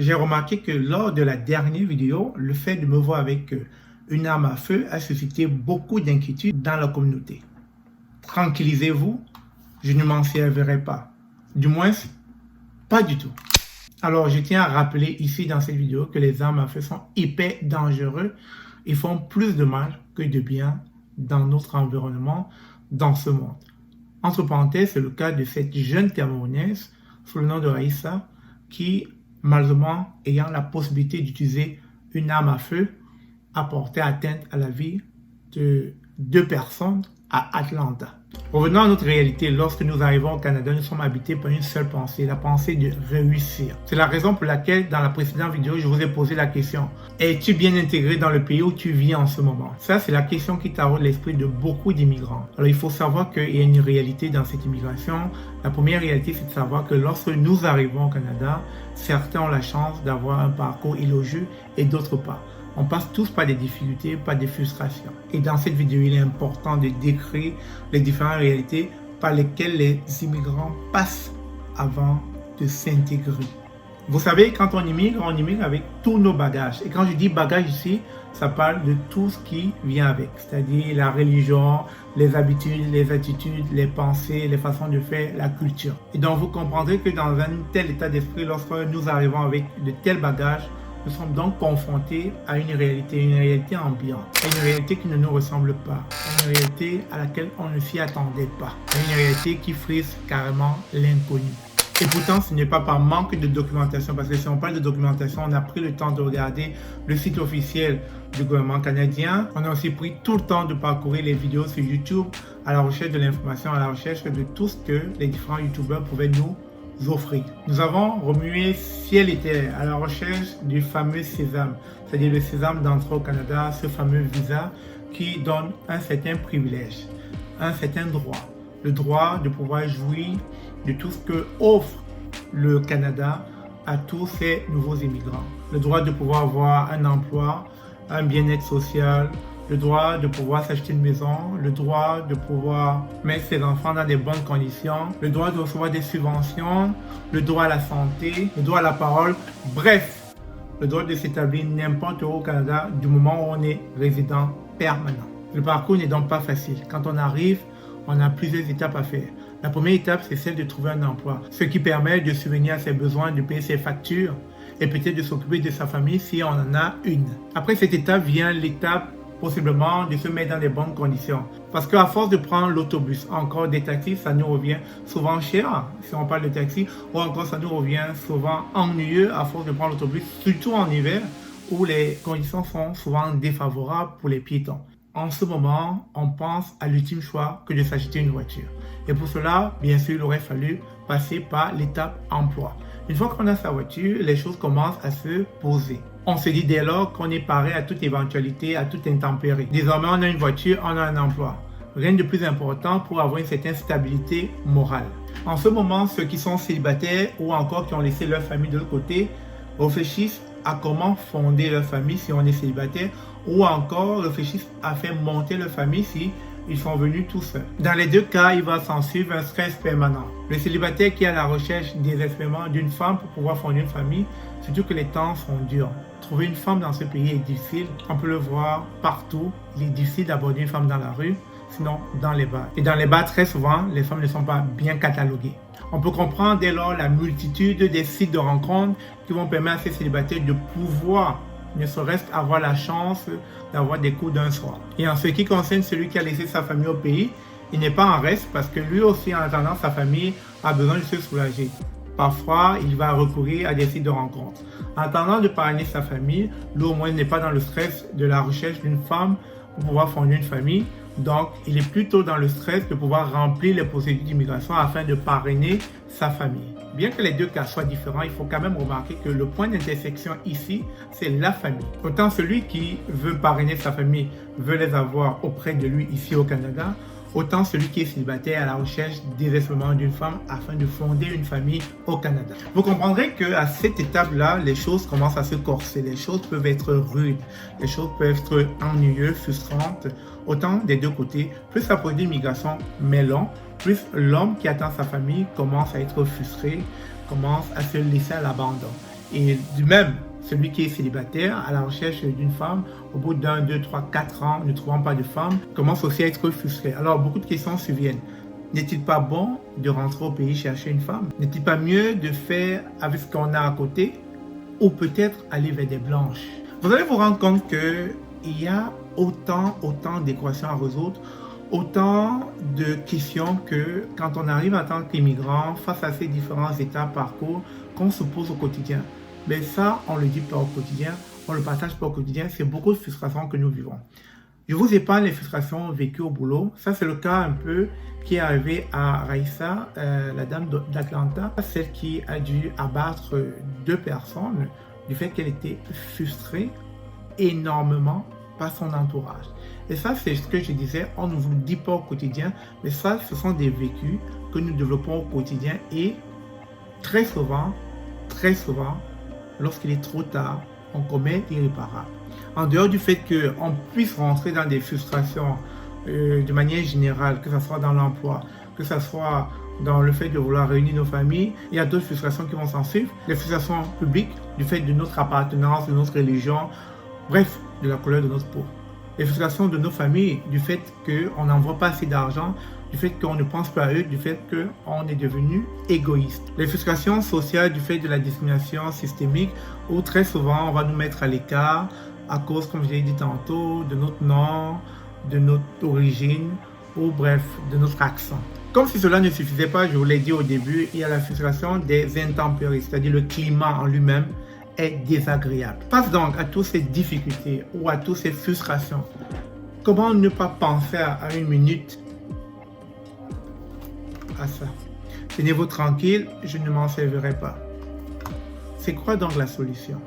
J'ai remarqué que lors de la dernière vidéo, le fait de me voir avec une arme à feu a suscité beaucoup d'inquiétude dans la communauté. Tranquillisez-vous, je ne m'en servirai pas. Du moins, pas du tout. Alors, je tiens à rappeler ici dans cette vidéo que les armes à feu sont hyper dangereux et font plus de mal que de bien dans notre environnement, dans ce monde. Entre parenthèses, c'est le cas de cette jeune Camerounaise sous le nom de Raïssa qui, malheureusement, ayant la possibilité d'utiliser une arme à feu, a porté atteinte à la vie de 2 personnes à Atlanta. Revenons à notre réalité. Lorsque nous arrivons au Canada, nous sommes habités par une seule pensée, la pensée de réussir. C'est la raison pour laquelle, dans la précédente vidéo, je vous ai posé la question: es-tu bien intégré dans le pays où tu vis en ce moment? Ça, c'est la question qui taraude l'esprit de beaucoup d'immigrants. Alors, il faut savoir qu'il y a une réalité dans cette immigration. La première réalité, c'est de savoir que lorsque nous arrivons au Canada, certains ont la chance d'avoir un parcours élogieux et d'autres pas. On passe tous par des difficultés, par des frustrations. Et dans cette vidéo, il est important de décrire les différentes réalités par lesquelles les immigrants passent avant de s'intégrer. Vous savez, quand on immigre avec tous nos bagages. Et quand je dis bagages ici, ça parle de tout ce qui vient avec. C'est-à-dire la religion, les habitudes, les attitudes, les pensées, les façons de faire, la culture. Et donc vous comprendrez que dans un tel état d'esprit, lorsque nous arrivons avec de tels bagages, nous sommes donc confrontés à une réalité ambiante, à une réalité qui ne nous ressemble pas, à une réalité à laquelle on ne s'y attendait pas, à une réalité qui frise carrément l'inconnu. Et pourtant, ce n'est pas par manque de documentation, parce que si on parle de documentation, on a pris le temps de regarder le site officiel du gouvernement canadien. On a aussi pris tout le temps de parcourir les vidéos sur YouTube à la recherche de l'information, à la recherche de tout ce que les différents YouTubeurs pouvaient nous offrir. Nous avons remué ciel et terre à la recherche du fameux sésame, c'est-à-dire le sésame d'entrée au Canada, ce fameux visa qui donne un certain privilège, un certain droit, le droit de pouvoir jouir de tout ce que offre le Canada à tous ces nouveaux immigrants, le droit de pouvoir avoir un emploi, un bien-être social, le droit de pouvoir s'acheter une maison, le droit de pouvoir mettre ses enfants dans des bonnes conditions, le droit de recevoir des subventions, le droit à la santé, le droit à la parole, bref, le droit de s'établir n'importe où au Canada du moment où on est résident permanent. Le parcours n'est donc pas facile. Quand on arrive, on a plusieurs étapes à faire. La première étape, c'est celle de trouver un emploi, ce qui permet de subvenir à ses besoins, de payer ses factures et peut-être de s'occuper de sa famille si on en a une. Après cette étape vient l'étape possiblement de se mettre dans les bonnes conditions. Parce qu'à force de prendre l'autobus, encore des taxis, ça nous revient souvent cher, si on parle de taxi, ou encore ça nous revient souvent ennuyeux à force de prendre l'autobus, surtout en hiver, où les conditions sont souvent défavorables pour les piétons. En ce moment, on pense à l'ultime choix que de s'acheter une voiture. Et pour cela, bien sûr, il aurait fallu passer par l'étape emploi. Une fois qu'on a sa voiture, les choses commencent à se poser. On se dit dès lors qu'on est paré à toute éventualité, à toute intempérie. Désormais, on a une voiture, on a un emploi. Rien de plus important pour avoir une certaine stabilité morale. En ce moment, ceux qui sont célibataires ou encore qui ont laissé leur famille de l'autre côté réfléchissent à comment fonder leur famille si on est célibataire ou encore réfléchissent à faire monter leur famille si ils sont venus tout seuls. Dans les deux cas, il va s'en suivre un stress permanent. Le célibataire qui est à la recherche désespérément d'une femme pour pouvoir fonder une famille, surtout que les temps sont durs. Trouver une femme dans ce pays est difficile. On peut le voir partout. Il est difficile d'aborder une femme dans la rue, sinon dans les bars. Et dans les bars, très souvent, les femmes ne sont pas bien cataloguées. On peut comprendre dès lors la multitude des sites de rencontres qui vont permettre à ces célibataires de pouvoir ne serait-ce qu'avoir la chance d'avoir des coups d'un soir. Et en ce qui concerne celui qui a laissé sa famille au pays, il n'est pas en reste parce que lui aussi, en attendant, sa famille a besoin de se soulager. Parfois, il va recourir à des sites de rencontres. En attendant de parrainer sa famille, lui au moins n'est pas dans le stress de la recherche d'une femme pour pouvoir fonder une famille. Donc, il est plutôt dans le stress de pouvoir remplir les procédures d'immigration afin de parrainer sa famille. Bien que les deux cas soient différents, il faut quand même remarquer que le point d'intersection ici, c'est la famille. Autant celui qui veut parrainer sa famille veut les avoir auprès de lui ici au Canada, autant celui qui est célibataire à la recherche désespérément d'une femme afin de fonder une famille au Canada. Vous comprendrez qu'à cette étape-là, les choses commencent à se corser, les choses peuvent être rudes, les choses peuvent être ennuyeuses, frustrantes, autant des deux côtés. Plus la procédure d'immigration met long, plus l'homme qui attend sa famille commence à être frustré, commence à se laisser à l'abandon. Et de même, celui qui est célibataire à la recherche d'une femme, au bout d'1, 2, 3, 4 ans, ne trouvant pas de femme, commence aussi à être frustré. Alors beaucoup de questions surviennent. N'est-il pas bon de rentrer au pays chercher une femme? N'est-il pas mieux de faire avec ce qu'on a à côté? Ou peut-être aller vers des blanches? Vous allez vous rendre compte qu'il y a autant d'équations à résoudre, autant de questions que quand on arrive en tant qu'immigrant face à ces différents états parcours qu'on se pose au quotidien. Mais ça, on ne le dit pas au quotidien, on ne le partage pas au quotidien, c'est beaucoup de frustrations que nous vivons. Je vous épargne les frustrations vécues au boulot. Ça, c'est le cas un peu qui est arrivé à Raissa, la dame d'Atlanta, celle qui a dû abattre 2 personnes du fait qu'elle était frustrée énormément par son entourage. Et ça, c'est ce que je disais, on ne vous le dit pas au quotidien, mais ça, ce sont des vécus que nous développons au quotidien et très souvent, lorsqu'il est trop tard, on commet l'irréparable. En dehors du fait qu'on puisse rentrer dans des frustrations de manière générale, que ce soit dans l'emploi, que ce soit dans le fait de vouloir réunir nos familles, il y a d'autres frustrations qui vont s'en suivre. Les frustrations publiques, du fait de notre appartenance, de notre religion, bref, de la couleur de notre peau. Les frustrations de nos familles, du fait qu'on n'envoie pas assez d'argent, du fait qu'on ne pense pas à eux, du fait qu'on est devenu égoïste. Les frustrations sociales du fait de la discrimination systémique, où très souvent on va nous mettre à l'écart à cause, comme je l'ai dit tantôt, de notre nom, de notre origine, ou bref, de notre accent. Comme si cela ne suffisait pas, je vous l'ai dit au début, il y a la frustration des intempéries, c'est-à-dire le climat en lui-même est désagréable. Face donc à toutes ces difficultés ou à toutes ces frustrations, comment ne pas penser à une minute à ça? Tenez-vous tranquille, je ne m'en servirai pas. C'est quoi donc la solution?